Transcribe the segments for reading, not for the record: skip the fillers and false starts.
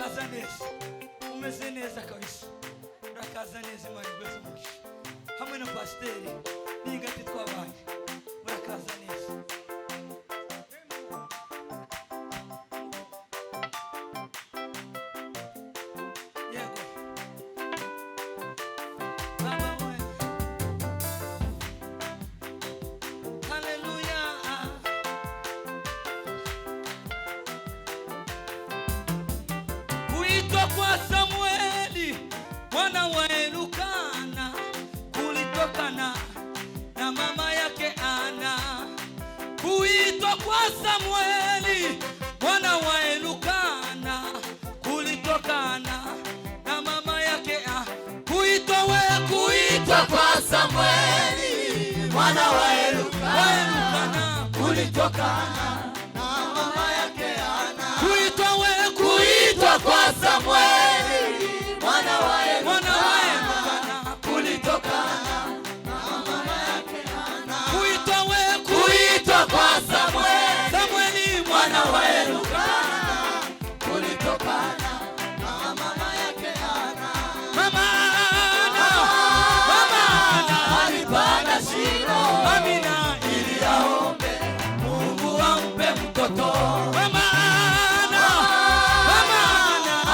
Urakaza neza, umeze neza kabisa. Urakaza neza Imana igweze umugisha. Hamwe na pasiteri n'ingati twabanye. Urakaza neza. Yego. Baba we. Hallelujah. Kuitwa kwa Samueli mwana wa Elukana kulitokana na mama yake Ana. Kuitwa kwa Samueli mwana wa Elukana kulitokana na mama yake Ana. Kuitwa kwa Samueli mwana wa Elukana kulitokana na mama yake Ana. Kuitwa kwa Samueli mwana wa Elukana kulitokana na mama yake Ana. Kuitwa kwa Samueli mwana wa Elukana kulitokana na mama yake Ana. Mama alipanda Shilo Amina ili aombe Mungu ampe mtoto. Mama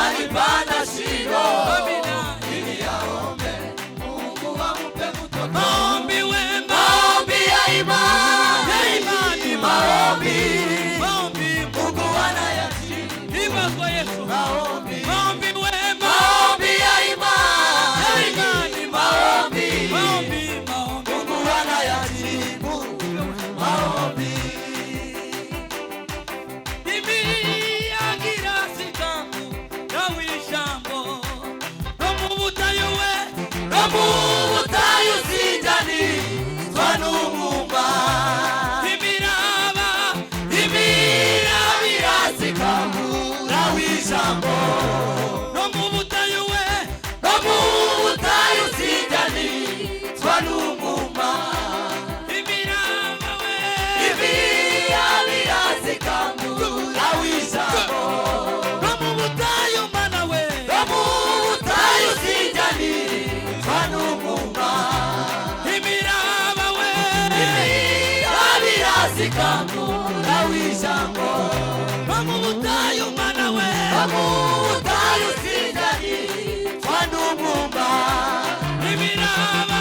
alipanda Shilo Amina ili aombe Mungu ampe mtoto. maombi ya imani, maombi Mungu anayajibu. Iba kwa Yesu Maombi ya imani, maombi maombi Mungu anayajibu. Maombi imiyagira sikangu na wijambo no mu butayu sinjani twanumumba. imiraba Zikabura w'ijambo no mu butayu sinjani twanumumba. imiraba Zikabura w'ijambo no mu butayu mana we butayu sinjani twanumumba. imiraba Zikabura w'ijambo no mu butayu mana we butayu sinjani twanumumba. imiraba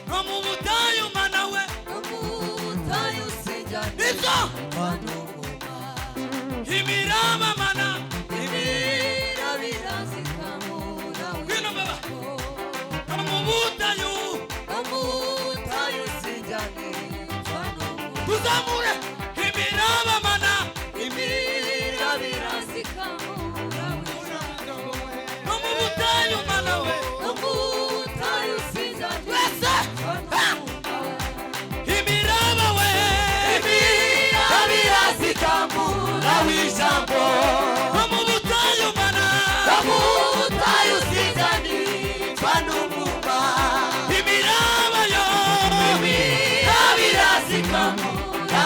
no mu butayu mana we izo imiraba mana kwino baba no mu butayu tuzamure imiraba mana no mu butayu mana we wese imiraba we Zikabura w'ijambo no mu butayu mana butayu sinjani twanumumba. imiraba yo Zikabura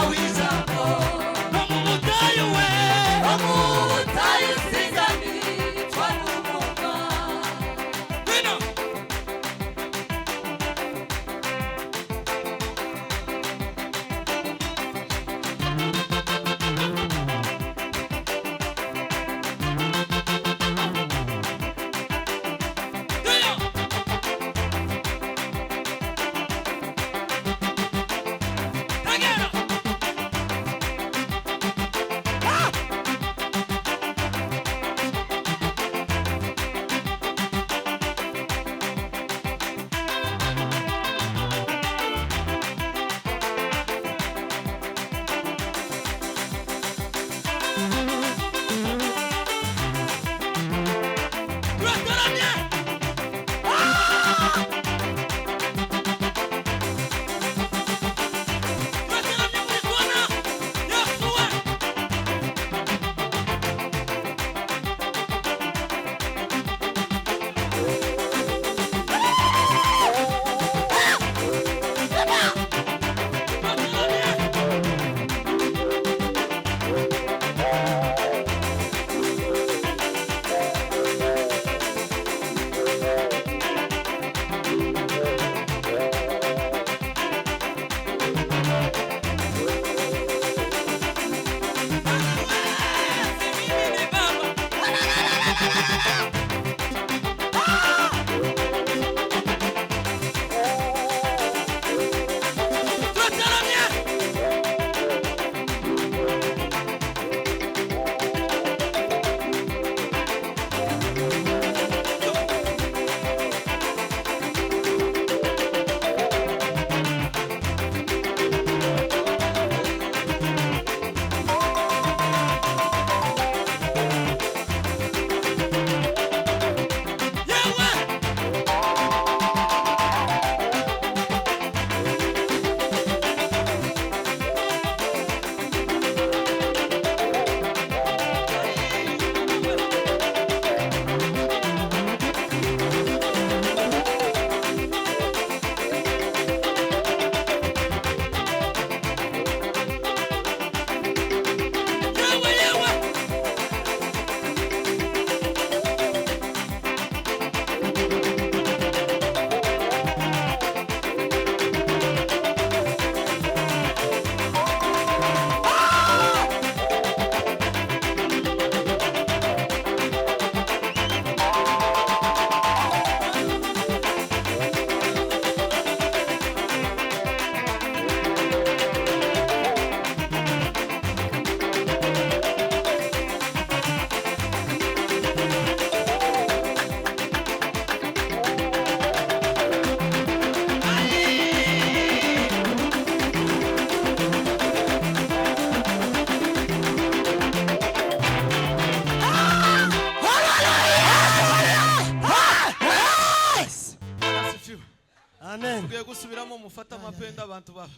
Amen. tugiye gusubiramo mufata amapenda abantu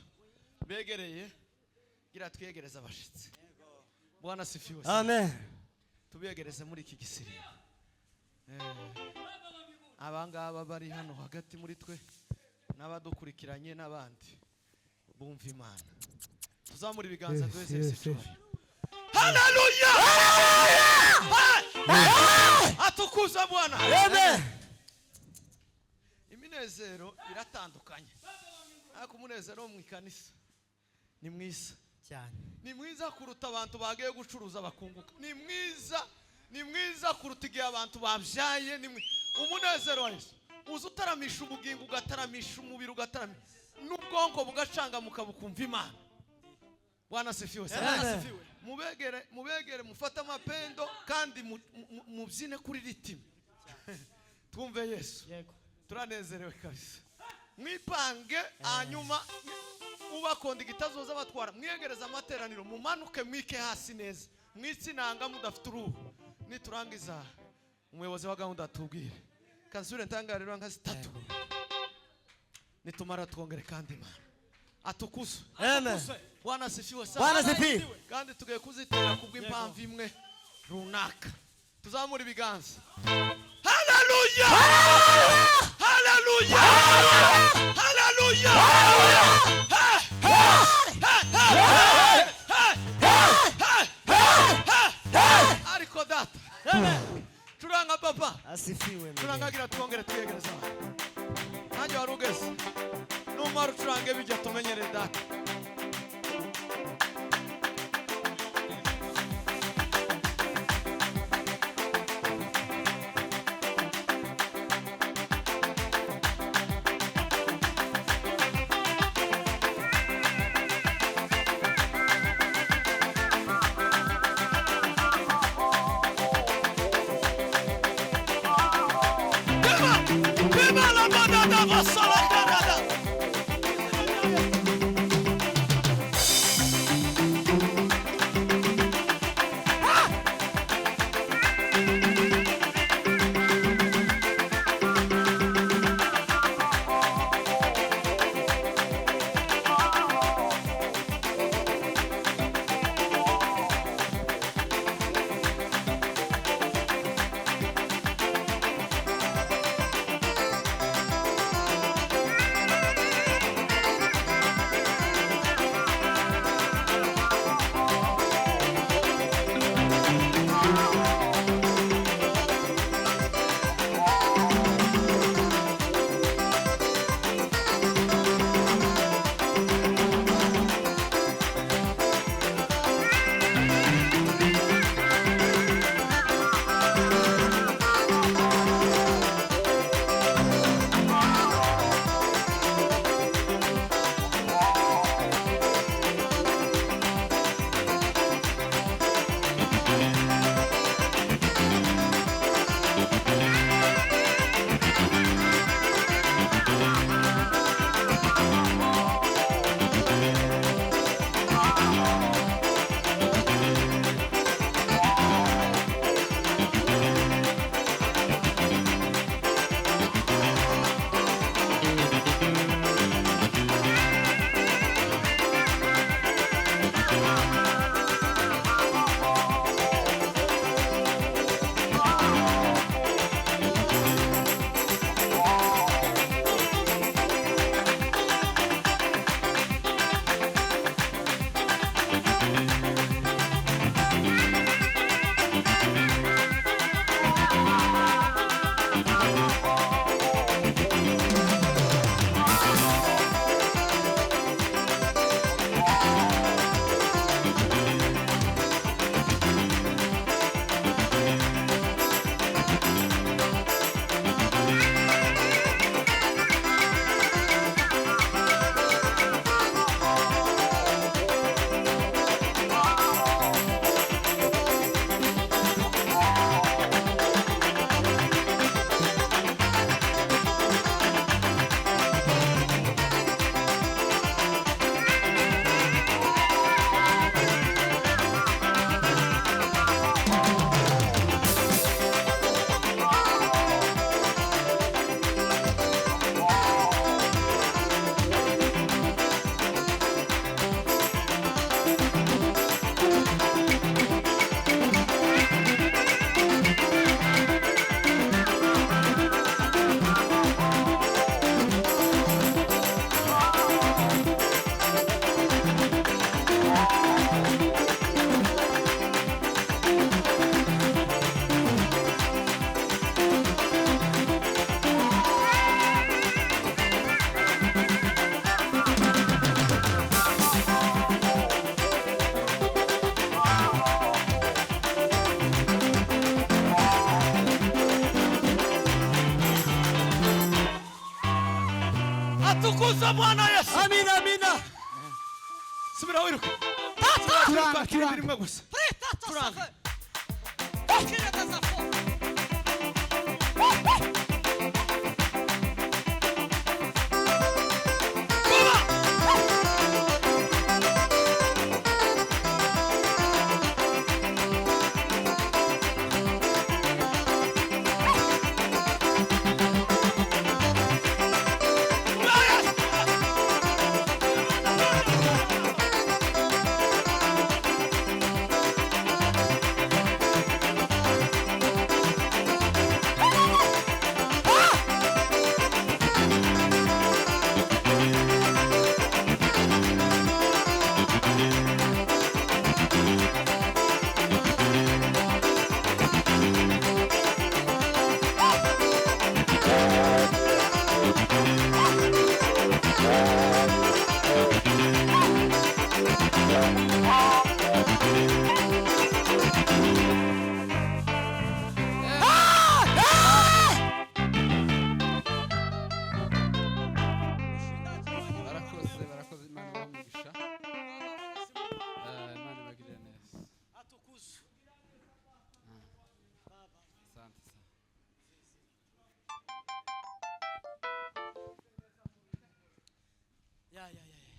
begereye gira twegereza abashitsi. Bwana sifiwe. Amen. Tubegereze muri iki gisirimo. Abangaba bari hano hagati muri twe n'abadukurikiranye n'abandi bumva Imana. Tuzamura ibiganza twese. Haleluya! Atukuza Bwana. Amen. Iminezero iratandukanye. Ariko umunezero mu ikanisa ni mwiza cyane. Ni mwiza kuruta abantu bagiye gucuruza bakunguka. Ni mwiza kuruta igihe abantu babyaye. Umunezero wa Yesu uza utaramisha ubugingo, ugataramisha umubiri, ugataramisha n'ubwonko bugacanga mukabukumva Imana. Bwana sifiwe. Mubegere mufata amapendo kandi mubyine kuri ritime. Twumve Yesu. Turanezerewe kabisa. Mwipange hanyuma ubakonda igitazoza batwara. Mwiyegereza amateraniro, mumanuke mwike hasi neza. Mwitsinanga mudafite uruhu. Niturangiza umuyobozi wa gahunda atubwire. Kansure ntangariro nka 3. Nitumara twongere kandi Imana. Atukuze. Amen. Bwana sifiwe sana. Bwana sifiwe. Kandi tugiye kuzitera kubw'impamvu imwe runaka. Tuzamura ibiganza. Haleluya! Haleluya! Haleluya! Ariko data. Turanga papa. Asifiwe. Turangagira twongere twegereza. Nanjye warugeze. Numara turange bijya tumenyere data. Tukuza Bwana Yesu. Amina, amina. Subira wiruka. Turanga rimwe gusa. Turanga.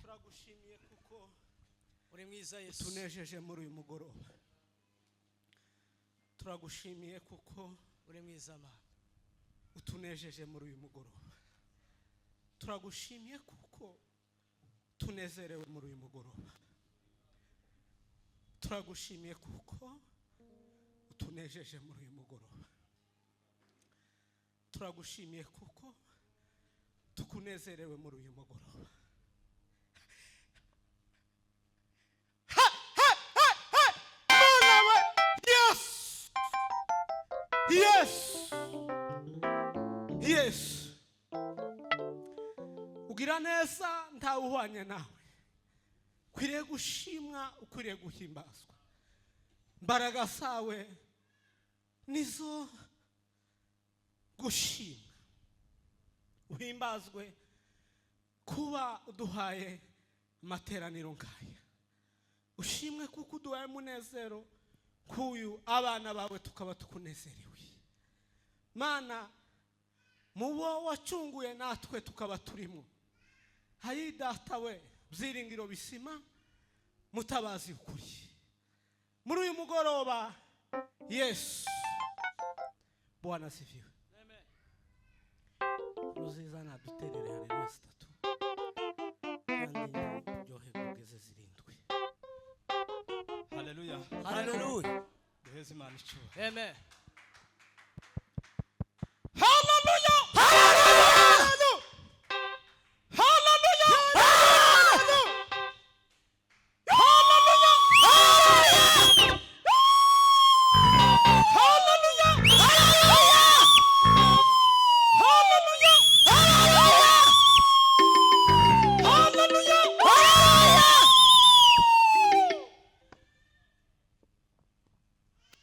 Turagushimiye kuko uri mwiza Yesu. Tunejeje muri uyu mugoroba. Turagushimiye kuko uri mwiza Mana. Utunejeje muri uyu mugoroba. Turagushimiye kuko tunezerewe muri uyu mugoroba. Turagushimiye kuko utunejeje muri uyu mugoroba. Turagushimiye kuko tukunezerewe muri uyu mugoroba. Yes. Yes. Ugira neza ntawe uhwanye nawe. Kwiriye gushimwa, ukwiriye guhimbazwa. Mbaraga zawe nizo gushima. Uhimbazwe kuba uduhaye materaniro nkaya. Ushimwe kuko uduhaye munezero kuyu abana bawe tukaba tukunezerewe. Mana mubo wacunguye natwe tukaba turimo. Hayi data we byiringiro bisima mutabazi ukuri. Muri uyu mugoroba Yesu Bwana asifiwe. Amen. Ruziza naduterere haleluya 3. Kandi yohe kugeze zirindwi. Haleluya. Haleluya. Duheze Imana icyuho. Amen.